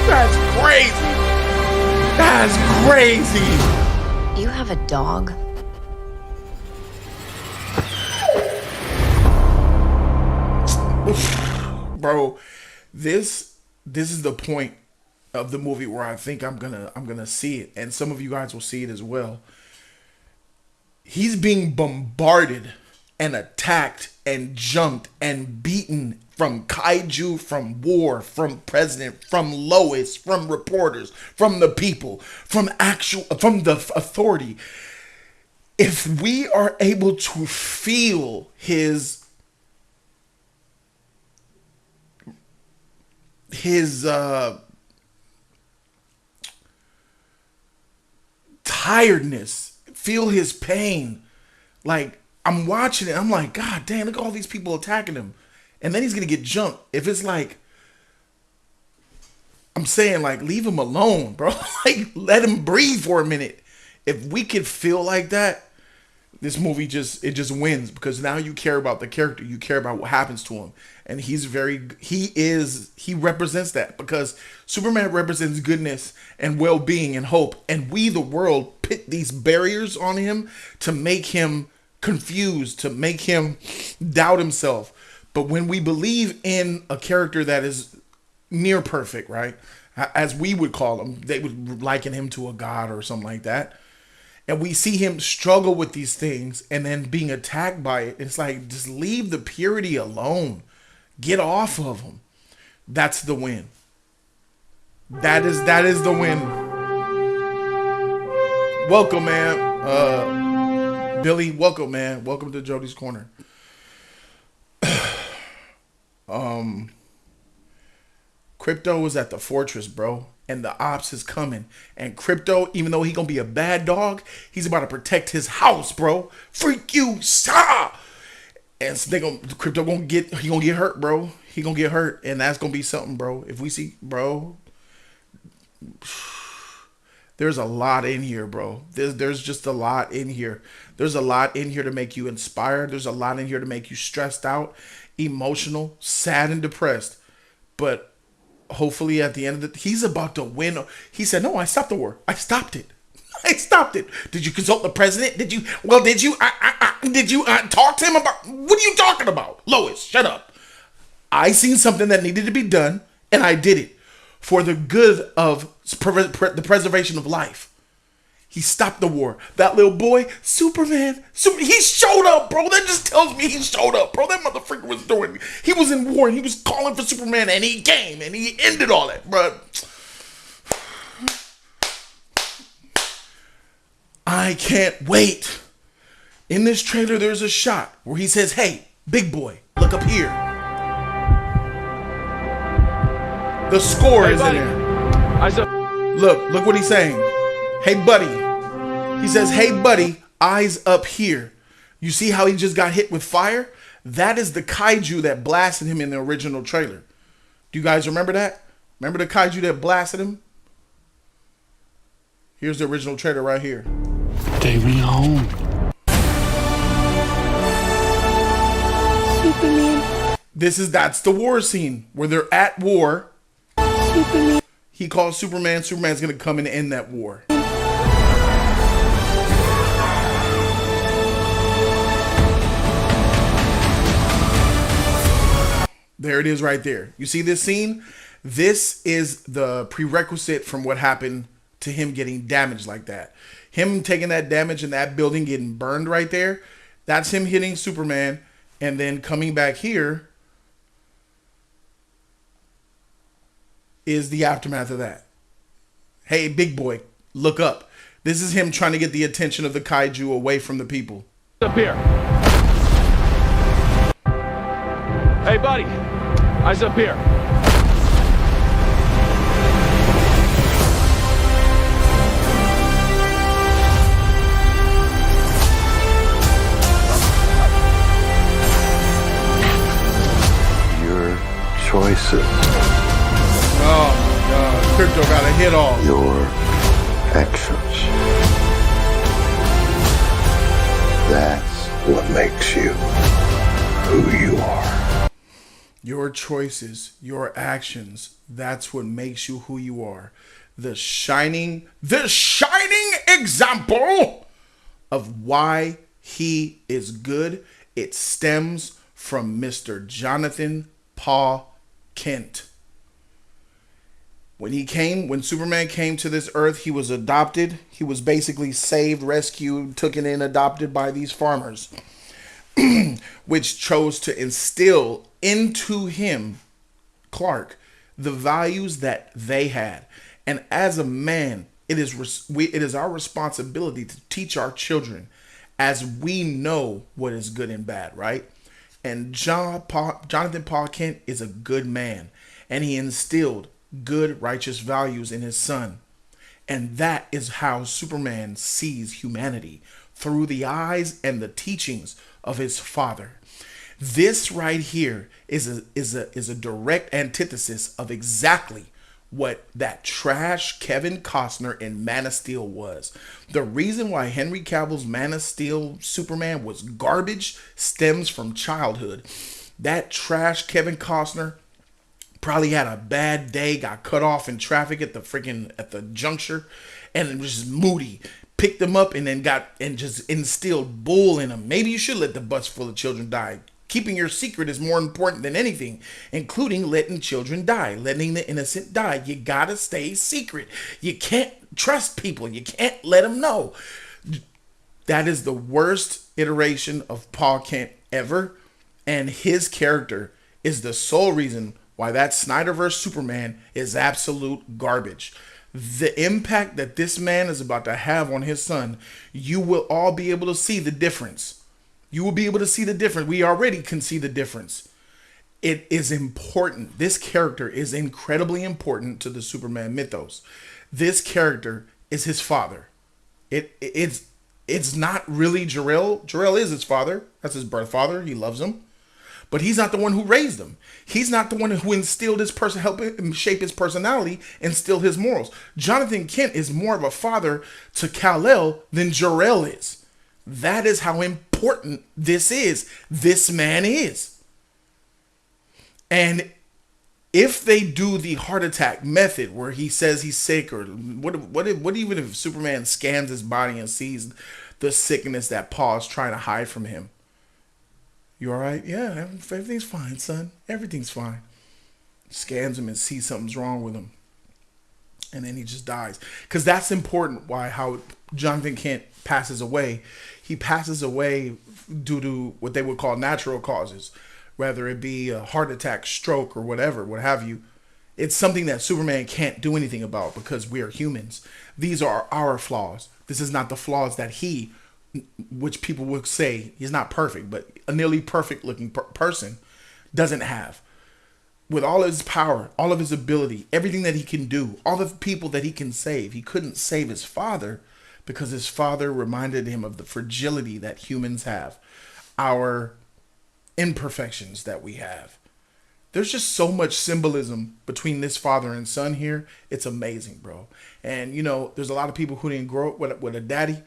That's crazy. That's crazy. You have a dog? Bro, this is the point of the movie where I think I'm gonna see it, and some of you guys will see it as well. He's being bombarded and attacked and jumped and beaten from kaiju, from war, from president, from Lois, from reporters, from the people, from the authority. If we are able to feel his tiredness, feel his pain. Like, I'm watching it, I'm like, God damn, look at all these people attacking him. And then he's gonna get jumped. If it's like, I'm saying, like, leave him alone, bro. Like, let him breathe for a minute. If we could feel like that, this movie just wins, because now you care about the character, you care about what happens to him, and he represents that, because Superman represents goodness and well-being and hope, and we, the world, put these barriers on him to make him confused, to make him doubt himself. But when we believe in a character that is near perfect, right, as we would call him, they would liken him to a god or something like that. And we see him struggle with these things and then being attacked by it. It's like, just leave the purity alone. Get off of him. That's the win. That is the win. Welcome, man. Billy, welcome, man. Welcome to Jody's Corner. Crypto is at the fortress, bro. And the ops is coming. And Crypto, even though he gonna be a bad dog, he's about to protect his house, bro. Freak you, saw. And so Crypto gonna get hurt, bro. He gonna get hurt, and that's gonna be something, bro. If we see, bro, there's a lot in here, bro. There's just a lot in here. There's a lot in here to make you inspired. There's a lot in here to make you stressed out, emotional, sad, and depressed. But hopefully at the end of he's about to win. He said, no, I stopped the war. I stopped it. I stopped it. Did you consult the president? Did you talk to him about, what are you talking about? Lois, shut up. I seen something that needed to be done, and I did it for the good of the preservation of life. He stopped the war. That little boy, Superman, he showed up, bro. That just tells me he showed up, bro. That motherfucker was doing, he was in war, and he was calling for Superman, and he came, and he ended all that, bro. I can't wait. In this trailer, there's a shot where he says, hey, big boy, look up here. The score is in there. Look what he's saying. Hey, buddy. He says, hey, buddy, eyes up here. You see how he just got hit with fire? That is the kaiju that blasted him in the original trailer. Do you guys remember that? Remember the kaiju that blasted him? Here's the original trailer right here. Take me home. Superman. That's the war scene where they're at war. Superman. He calls Superman. Superman's gonna come and end that war. There it is right there. You see this scene? This is the prerequisite from what happened to to him getting damaged like that. Him taking that damage and that building getting burned right there, that's him hitting Superman and then coming back here is the aftermath of that. Hey, big boy, look up. This is him trying to get the attention of the kaiju away from the people. Up here. Hey, buddy. Eyes up here. Your choices, Oh my God, Crypto got a hit off. your actions. That's what makes you who you are. Your choices, your actions, that's what makes you who you are. The shining example of why he is good. It stems from Mr. Jonathan Paul Kent. When Superman came to this earth, he was adopted. He was basically saved, rescued, taken in, adopted by these farmers, which chose to instill into him, Clark, the values that they had. And as a man, it is our responsibility to teach our children as we know what is good and bad, right? And Jonathan Paul Kent is a good man, and he instilled good, righteous values in his son. And that is how Superman sees humanity, through the eyes and the teachings of his father. This right here is a direct antithesis of exactly what that trash Kevin Costner in Man of Steel was. The reason why Henry Cavill's Man of Steel Superman was garbage stems from childhood. That trash Kevin Costner probably had a bad day, got cut off in traffic at the juncture, and it was just moody. Picked them up and then just instilled bull in them. Maybe you should let the bus full of children die. Keeping your secret is more important than anything, including letting children die, letting the innocent die. You gotta stay secret. You can't trust people. You can't let them know. That is the worst iteration of Paul Kent ever, and his character is the sole reason why that Snyderverse Superman is absolute garbage. The impact that this man is about to have on his son, you will all be able to see the difference. You will be able to see the difference. We already can see the difference. It is important. This character is incredibly important to the Superman mythos. This character is his father. It's not really Jor-El. Jor-El is his father. That's his birth father. He loves him. But he's not the one who raised him. He's not the one who instilled his person, helped him shape his personality, instill his morals. Jonathan Kent is more of a father to Kal-El than Jor-El is. That is how important this is. This man is. And if they do the heart attack method where he says he's sick, or what even if Superman scans his body and sees the sickness that Paul is trying to hide from him? You all right? Yeah, everything's fine, son. Everything's fine. Scans him and sees something's wrong with him. And then he just dies. Because that's important how Jonathan Kent passes away. He passes away due to what they would call natural causes. Whether it be a heart attack, stroke, or whatever, what have you. It's something that Superman can't do anything about because we are humans. These are our flaws. This is not the flaws that which people would say he's not perfect, but a nearly perfect looking person doesn't have. With all his power, all of his ability, everything that he can do, all the people that he can save, he couldn't save his father because his father reminded him of the fragility that humans have, our imperfections that we have. There's just so much symbolism between this father and son here. It's amazing, bro. And there's a lot of people who didn't grow up with a daddy.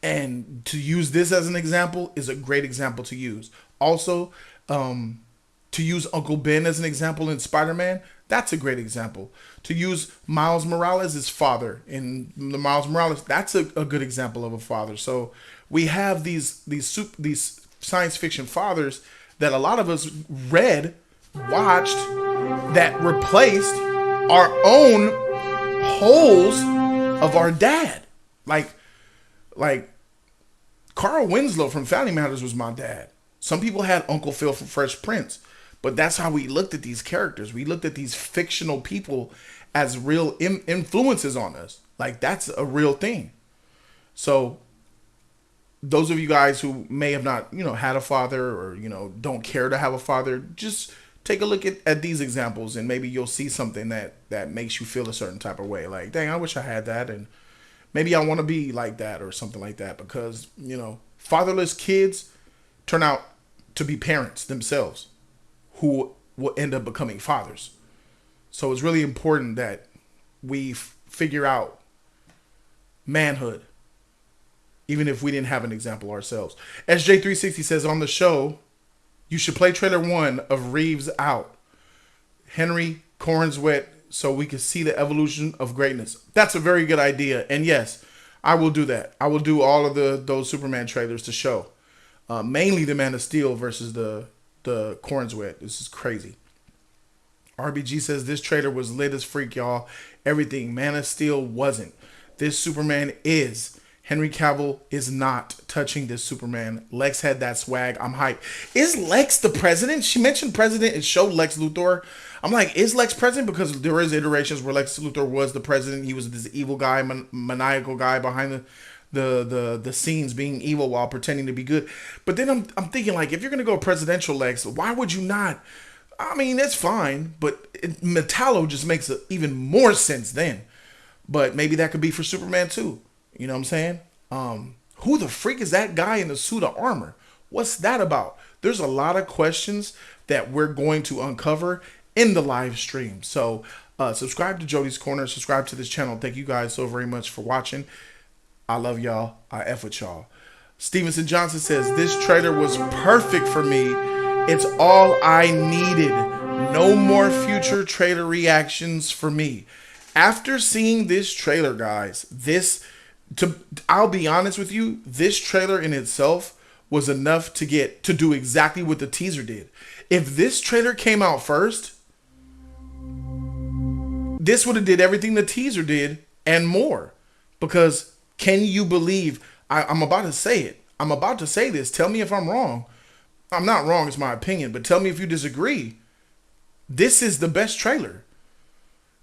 And to use this as an example is a great example to use. Also, to use Uncle Ben as an example in Spider-Man, that's a great example. To use Miles Morales' father in the Miles Morales, that's a good example of a father. So we have these science fiction fathers that a lot of us read, watched, that replaced our own holes of our dad. Like Carl Winslow from Family Matters was my dad. Some people had Uncle Phil from Fresh Prince, but that's how we looked at these characters. We looked at these fictional people as real influences on us. Like, that's a real thing. So those of you guys who may have not, had a father, or, don't care to have a father, just take a look at these examples, and maybe you'll see something that makes you feel a certain type of way. Like, dang, I wish I had that, and maybe I want to be like that or something like that, because, fatherless kids turn out to be parents themselves who will end up becoming fathers. So it's really important that we figure out manhood, even if we didn't have an example ourselves. SJ360 says, on the show, you should play trailer 1 of Reeves Out, Henry Cornswet, so we can see the evolution of greatness. That's a very good idea. And yes, I will do that. I will do all of those Superman trailers to show. Mainly the Man of Steel versus the Cornswet. This is crazy. RBG says, this trailer was lit as freak, y'all. Everything. Man of Steel wasn't. This Superman is. Henry Cavill is not touching this Superman. Lex had that swag. I'm hyped. Is Lex the president? She mentioned president and showed Lex Luthor. I'm like, is Lex president? Because there is iterations where Lex Luthor was the president. He was this evil guy, maniacal guy behind the scenes, being evil while pretending to be good. But then I'm thinking, like, if you're gonna go presidential Lex, why would you not? I mean, that's fine, but Metallo just makes even more sense then. But maybe that could be for Superman too. You know what I'm saying? Who the freak is that guy in the suit of armor? What's that about? There's a lot of questions that we're going to uncover in the live stream. So subscribe to Jody's Corner. Subscribe to this channel. Thank you guys so very much for watching. I love y'all. I F with y'all. Stevenson Johnson says, this trailer was perfect for me. It's all I needed. No more future trailer reactions for me. After seeing this trailer, guys, I'll be honest with you, this trailer in itself was enough to do exactly what the teaser did. If this trailer came out first, this would have did everything the teaser did and more. Because can you believe, I'm about to say it. I'm about to say this. Tell me if I'm wrong. I'm not wrong, it's my opinion, but tell me if you disagree. This is the best trailer.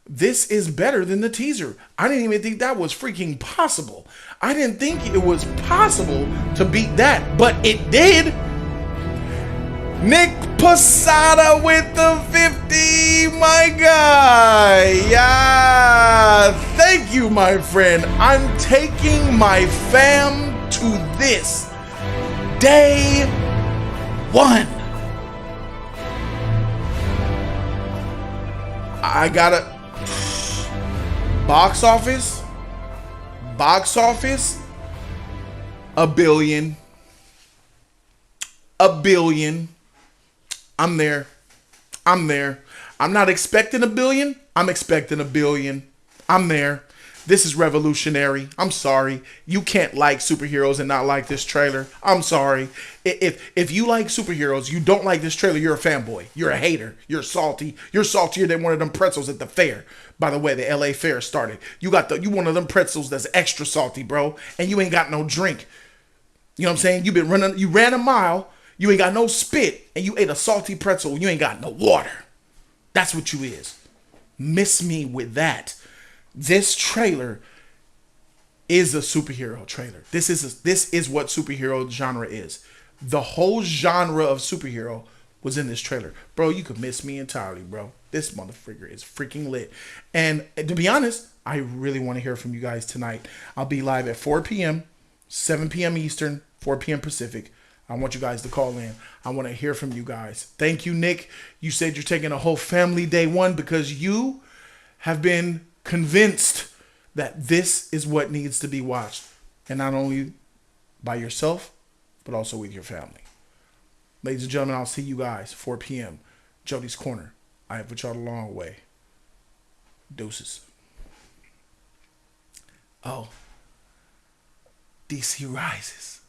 This is better than the teaser. I didn't even think that was freaking possible. I didn't think it was possible to beat that, but it did. Nick Posada with the 50, my guy. Yeah, thank you, my friend. I'm taking my fam to this. Day 1. I gotta... Box office, $1 billion. I'm there. I'm not expecting $1 billion. I'm expecting $1 billion. I'm there. This is revolutionary. I'm sorry. You can't like superheroes and not like this trailer. I'm sorry. If you like superheroes, you don't like this trailer, you're a fanboy. You're a hater. You're salty. You're saltier than one of them pretzels at the fair. By the way, the LA fair started. You one of them pretzels that's extra salty, bro, and you ain't got no drink. You know what I'm saying? You ran a mile, you ain't got no spit, and you ate a salty pretzel, you ain't got no water. That's what you is. Miss me with that. This trailer is a superhero trailer. This is what superhero genre is. The whole genre of superhero was in this trailer. Bro, you could miss me entirely, bro. This motherfucker is freaking lit. And to be honest, I really want to hear from you guys tonight. I'll be live at 4 p.m., 7 p.m. Eastern, 4 p.m. Pacific. I want you guys to call in. I want to hear from you guys. Thank you, Nick. You said you're taking a whole family day 1 because you have been convinced that this is what needs to be watched. And not only by yourself, but also with your family. Ladies and gentlemen, I'll see you guys 4 p.m. Jody's Corner. I have put y'all a long way. Deuces. Oh. DC Rises.